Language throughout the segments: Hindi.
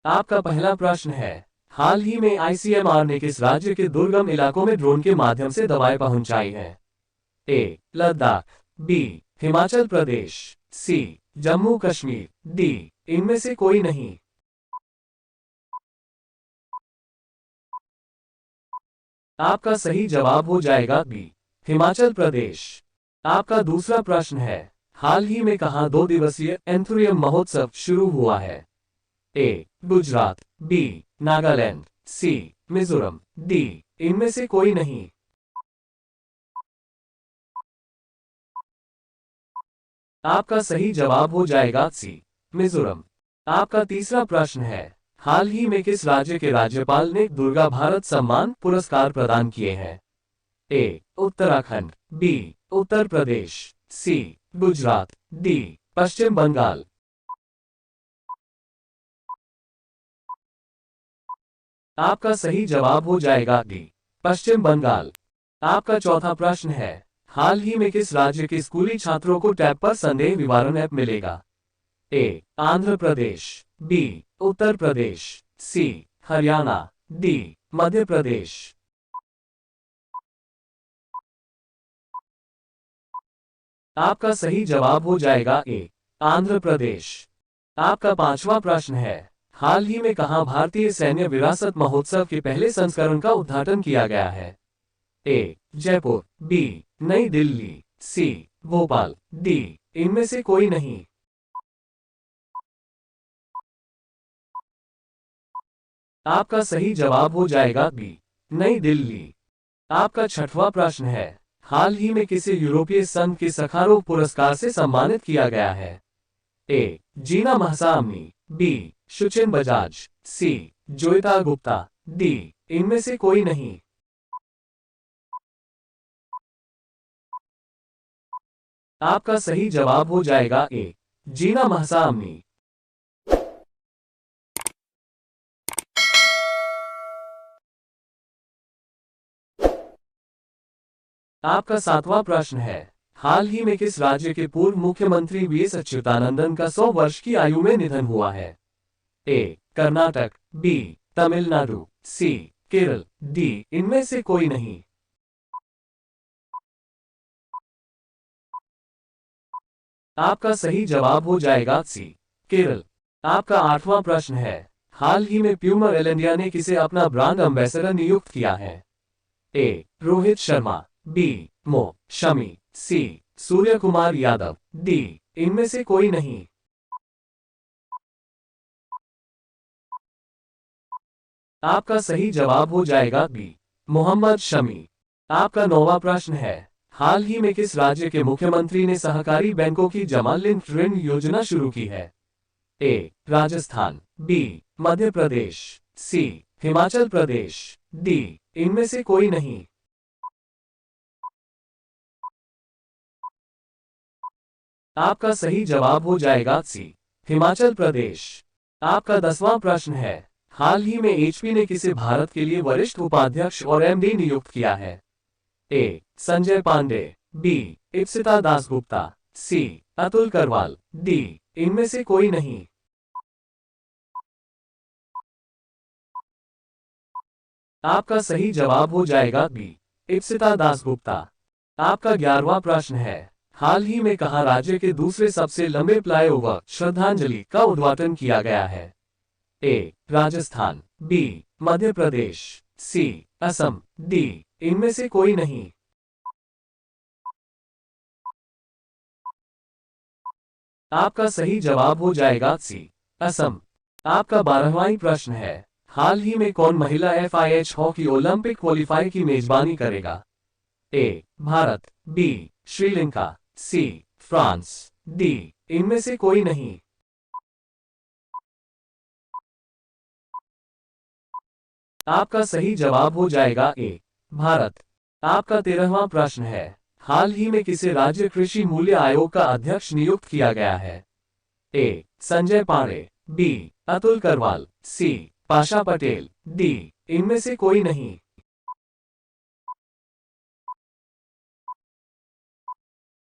आपका पहला प्रश्न है, हाल ही में आईसीएमआर ने किस राज्य के दुर्गम इलाकों में ड्रोन के माध्यम से दवाएं पहुंचाई हैं? ए. लद्दाख, बी. हिमाचल प्रदेश, सी. जम्मू कश्मीर, डी. इनमें से कोई नहीं। आपका सही जवाब हो जाएगा बी. हिमाचल प्रदेश। आपका दूसरा प्रश्न है, हाल ही में कहां 2 दिवसीय एंथुरियम महोत्सव शुरू हुआ है? ए. गुजरात, बी. नागालैंड, सी. मिजोरम, डी. इनमें से कोई नहीं। आपका सही जवाब हो जाएगा सी. मिजोरम। आपका तीसरा प्रश्न है, हाल ही में किस राज्य के राज्यपाल ने दुर्गा भारत सम्मान पुरस्कार प्रदान किए हैं? ए. उत्तराखंड, बी. उत्तर प्रदेश, सी. गुजरात, डी. पश्चिम बंगाल। आपका सही जवाब हो जाएगा डी. पश्चिम बंगाल। आपका चौथा प्रश्न है, हाल ही में किस राज्य के स्कूली छात्रों को टैब पर संदेह निवारण ऐप मिलेगा? ए. आंध्र प्रदेश, बी. उत्तर प्रदेश, सी. हरियाणा, डी. मध्य प्रदेश। आपका सही जवाब हो जाएगा ए. आंध्र प्रदेश। आपका पांचवा प्रश्न है, हाल ही में कहां भारतीय सैन्य विरासत महोत्सव के पहले संस्करण का उद्घाटन किया गया है? ए. जयपुर, बी. नई दिल्ली, सी. भोपाल, डी. इनमें से कोई नहीं। आपका सही जवाब हो जाएगा बी. नई दिल्ली। आपका छठवां प्रश्न है, हाल ही में किसे यूरोपीय संघ के सखारोव पुरस्कार से सम्मानित किया गया है? ए. जीना महसामी, बी. शुचिन बजाज, सी. जोइता गुप्ता, डी. इनमें से कोई नहीं। आपका सही जवाब हो जाएगा ए. जीना महसामी। आपका सातवां प्रश्न है, हाल ही में किस राज्य के पूर्व मुख्यमंत्री वीएस अच्युतानंदन का 100 वर्ष की आयु में निधन हुआ है? ए. कर्नाटक, बी. तमिलनाडु, सी. केरल, डी. इनमें से कोई नहीं। आपका सही जवाब हो जाएगा सी. केरल। आपका आठवां प्रश्न है, हाल ही में प्यूमा एल इंडिया ने किसे अपना ब्रांड एम्बेसडर नियुक्त किया है? ए. रोहित शर्मा, बी. मो शमी, सी. सूर्य कुमार यादव, डी. इनमें से कोई नहीं। आपका सही जवाब हो जाएगा बी. मोहम्मद शमी। आपका नौवां प्रश्न है, हाल ही में किस राज्य के मुख्यमंत्री ने सहकारी बैंकों की जमा लिंक ऋण योजना शुरू की है? ए. राजस्थान, बी. मध्य प्रदेश, सी. हिमाचल प्रदेश, डी. इनमें से कोई नहीं। आपका सही जवाब हो जाएगा सी. हिमाचल प्रदेश। आपका 10वां प्रश्न है, हाल ही में एचपी ने किसे भारत के लिए वरिष्ठ उपाध्यक्ष और एमडी नियुक्त किया है? ए. संजय पांडे, बी. इप्सिता दासगुप्ता, सी. अतुल करवाल, डी. इनमें से कोई नहीं। आपका सही जवाब हो जाएगा बी. इप्सिता दासगुप्ता। आपका 11वां प्रश्न है, हाल ही में कहां राज्य के दूसरे सबसे लंबे फ्लाईओवर श्रद्धांजलि का उद्घाटन किया गया है? ए. राजस्थान, बी. मध्य प्रदेश, सी. असम, डी. इनमें से कोई नहीं। आपका सही जवाब हो जाएगा सी. असम। आपका 12वां प्रश्न है, हाल ही में कौन महिला FIH हॉकी ओलंपिक क्वालिफाई की मेजबानी करेगा? A. Bharat, B. Sri Lanka, C. France, D. इनमें से कोई नहीं। आपका सही जवाब हो जाएगा ए. भारत। आपका 13वां प्रश्न है, हाल ही में किसे राज्य कृषि मूल्य आयोग का अध्यक्ष नियुक्त किया गया है? ए. संजय पांडे, बी. अतुल करवाल, सी. पाशा पटेल, डी. इनमें से कोई नहीं।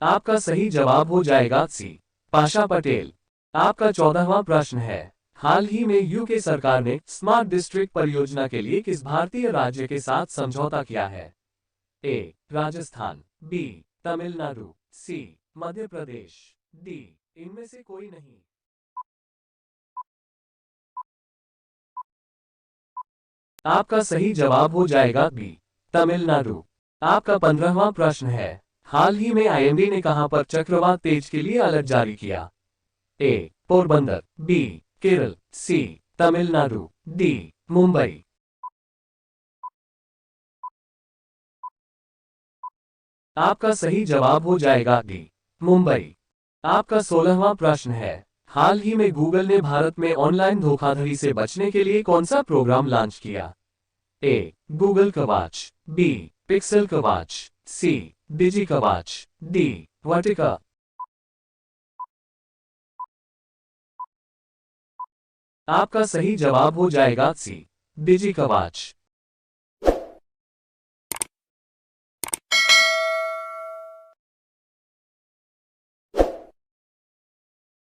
आपका सही जवाब हो जाएगा सी. पाशा पटेल। आपका 14वां प्रश्न है, हाल ही में यूके सरकार ने स्मार्ट डिस्ट्रिक्ट परियोजना के लिए किस भारतीय राज्य के साथ समझौता किया है? ए राजस्थान, बी तमिलनाडु, सी मध्य प्रदेश, डी इनमें से कोई नहीं। आपका सही जवाब हो जाएगा बी तमिलनाडु। आपका 15वां प्रश्न है, हाल ही में आईएमडी ने कहां पर चक्रवात तेज के लिए अलर्ट जारी किया? ए पोरबंदर, बी केरल, सी तमिलनाडु, डी मुंबई। आपका सही जवाब हो जाएगा डी मुंबई। आपका 16वां प्रश्न है, हाल ही में गूगल ने भारत में ऑनलाइन धोखाधड़ी से बचने के लिए कौन सा प्रोग्राम लॉन्च किया? ए गूगल कवच, बी पिक्सेल कवच, सी डिजी कवच, डी वर्टिका। आपका सही जवाब हो जाएगा सी डिजी कवच।